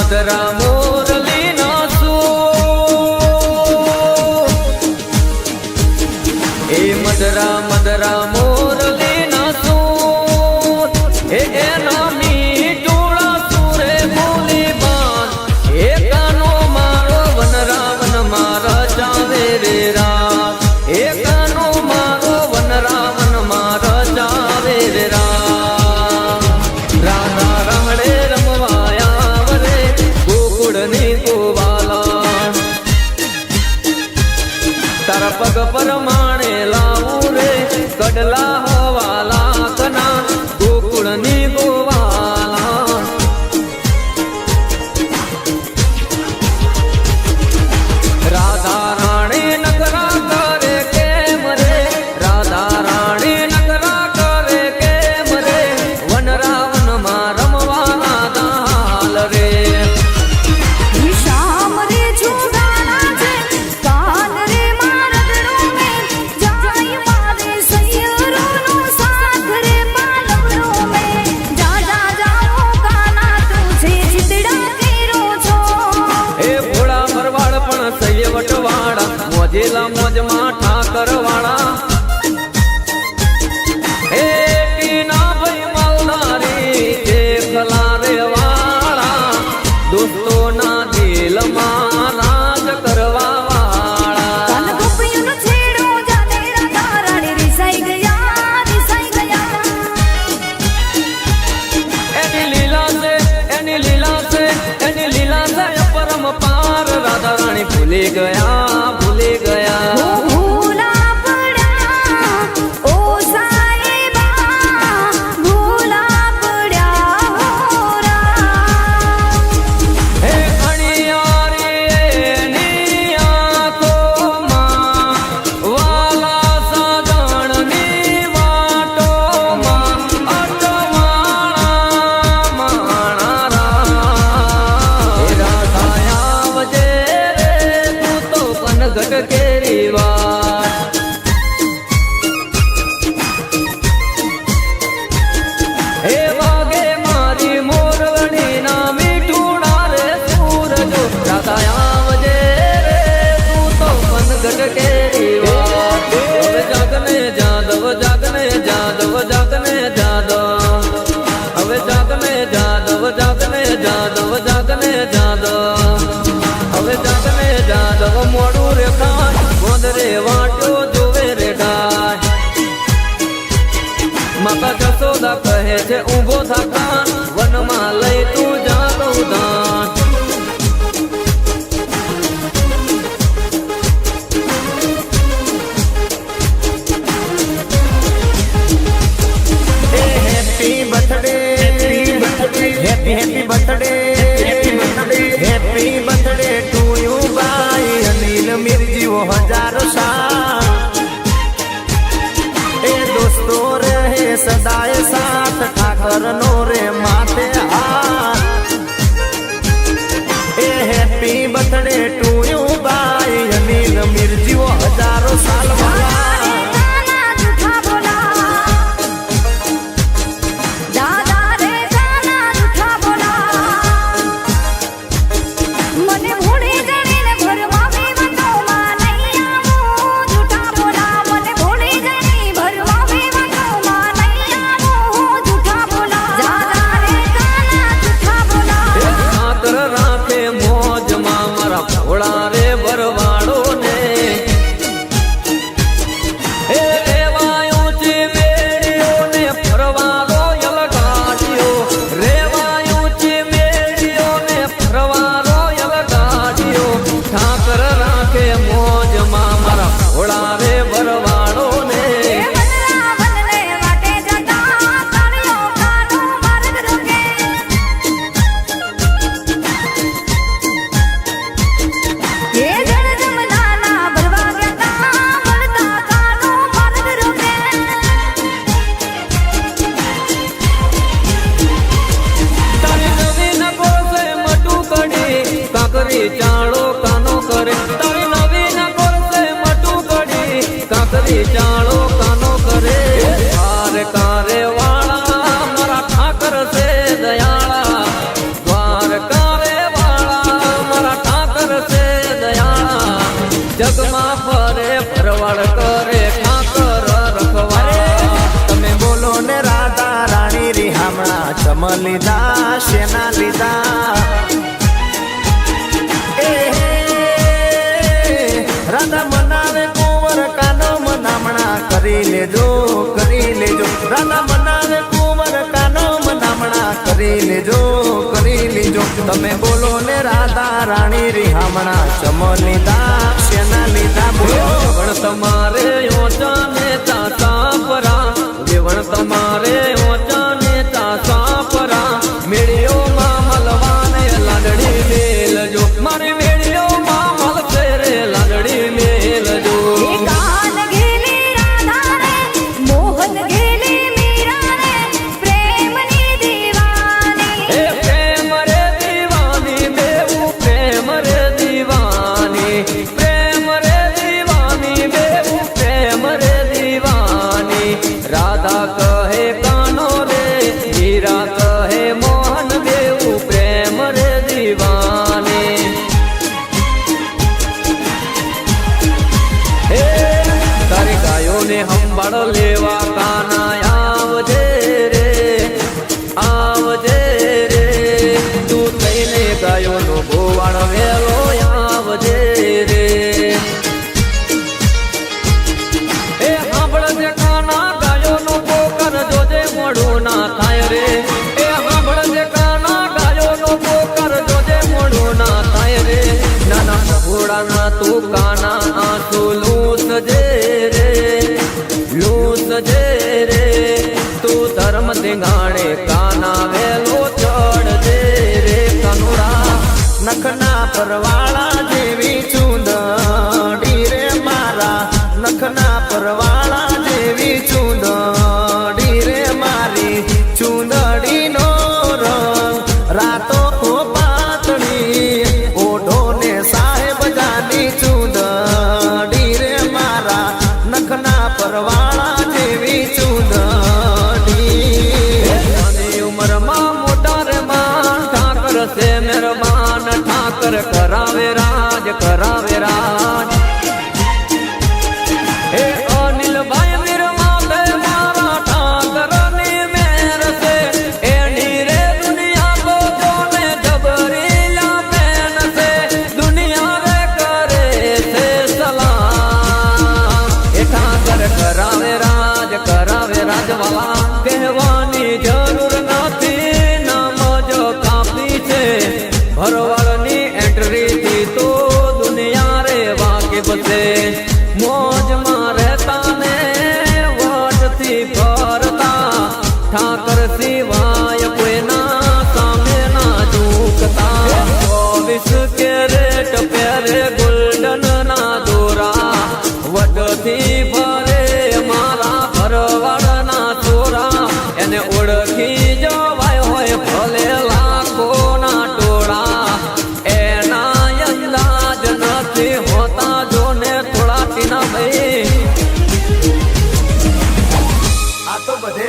મધરા મોરલી નાસુ એ મધરા મધરા મોરલી નાસુ એ એના મીઠુડા સુરે બોલી બાન એ કાનો મારો વનરાવન મારા ચાવે રે રામ એ કાનો મારો વનરાવન મારા ચાવે રે રામ રાધા રમડે રમવાયા વરે ગોકુળની ગોવાલા તારા પગ પરમાણે લાવું રે કડલા હવાલા કના ગોકુળની ગોવાલા રાધા રાણી નગરા કરે કેમ રે રાધા રાણી નગરા કરે કેમ રે વનરાવન માં રમવાના દાલ રે શામ રે છુગાના છે કાન રે મારગડો મે જાય મારે સૈયરોનો સાથ રે પાલવડો મે જા જા જાઓ કાના તું છે ચિતડા કેરો છો એ ભોળા ભરવાડ પણ સૈયવટ વાળા મોજેલા મોજમાં ઠાકર વાળા એ ટીના ભાઈ માલધારી જે ખલા રે વાળા દોસ્તોના દિલમાં રાજ કરવા વાળા કાન ગોપીઓનો છેડો જાને રાધા રાણી રિસાઈ ગયા એની લીલા છે એની લીલા છે એની લીલા છે પરમ પાર રાધા રાણી ભૂલી ગયા ભૂલા પડ્યા ઓ સાહેબા ભૂલા પડ્યા હો રામ હે અણિયારી એની આંખોમાં વાલા સાજણની વાટોમાં અટવાણા માણા રામ હે રાધા આવજે રે તું તો પનઘટ કેરી વાત હે વાગે મારી મોરવણી ના મીઠુડા રે સૂરજો રાધા આવજે રે તું તો પનઘટ કેરી વાત હવે જાગને જાદવ જાગને જાદવ જાગને જાદવ હવે જાગને જાદવ જાગને જાદવ જાગને જાદવ હવે જાગને જાદવ મોડું રે ખાય ગોંદરે વાટ્યો જોવે રે ગાય માતા જશોદા કહે છે ઊભો થા કાન વનમાં લઈ તું જાદવ દાન happy birthday happy birthday happy birthday to you બાઈ અનિલ મિરજીઓ હજારો સાલ એ દોસ્તો રહે સદાય સાથ ઠાકર નો રે માથે હાથ એ હેપી બર્થડે ટુ યુ બાઈ અનિલ મિરજીઓ હજારો સાલ વાલા કાના જૂઠા બોલા દાદા રે કાના જૂઠા બોલા મને ભૂલી જણીને ભરમાવી વાતોમાં નહીં આવું જૂઠા બોલા મને ભૂલી જણી ભરમાવી વાતોમાં નહીં આવું જૂઠા બોલા ચમ લીધા શેના લીધા રાધા મનાવે કુંવર કાનો મનામણા કરી લેજો રાધા મનાવે કુંવર કાનો મનામણા કરી લેજો તમે બોલો ને રાધા રાણી રિહામણા ચમ લીધા શેના લીધા બોલો વેવણ તમારે ઓછા ને સાપરા વેવણ તમારે ઓછા ને સાપરા મેળીઓમાં મલવાને લાડડી મેલજો મારી મેળીઓમાં મલશે રે લાડડી મેલજો એ કાન ઘેલી રાધા રે મોહન ઘેલી મીરા રે પ્રેમની દીવાની હે પ્રેમ રે દીવાની બેવું પ્રેમ રે દીવાની પ્રેમ રે દીવાની બેવું પ્રેમ રે દીવાની રાધા કહે કાનો રે હીરા કહે મોહન બેવું પ્રેમ રે દીવાની હે તારી ગાયોને સંભાળ લેવા કાના આવજે રે તું થઈને ગાયોનો ગોવાળ વેલો આવજે રે એ સાંભળજે કાના ગાયોનો પોકર જોજે મોડું ના થાય રે એ સાંભળજે કાના ગાયોનો પોકર જોજે મોડું ના થાય રે નાના ઘોડાના તું કાના આંસુ લૂસજે રે તું ધર્મ ધીંગાણે કાના વેલો ચડજે રે કનુડા નખના પરવાળા જેવી ચૂંદડી રે મારા નખના પરવાળા જેવી ચૂંદડી રે મારી ચૂંદડીનો રંગ રાતો પાતળી ઓઢો ને સાહેબ જાની ચૂંદડી રે મારા નખના પરવાળા જેવી ચૂંદડી નાની ઉંમરમાં મોટા રે માન ઠાકર છે મહેરબાન ઠાકર કરાવે રાજ હે અનિલભાઈ નિર્માતે મારા ઠાકરની મેર છે એની રે દુનિયા તો જોને જબરીલા બેન છે દુનિયા રે કરે છે સલામ એ ઠાકર કરાવે રાજવાલા કહેવાની જરૂર નથી નામ જો કાપી છે ભરવાડની એન્ટ્રીથી તો દુનિયા રે વાકેફ છે મોજમાં રહેતા ને વટથી ફરતા ઠાકર સિવાય કોઈના સામે ના ઝૂકતા 24 કેરેટ પહેરે ગોલ્ડન ના દોરા વટથી ભરે મારા ભરવાડના ચોરા એને ઓળખી જવાય હોય ભલે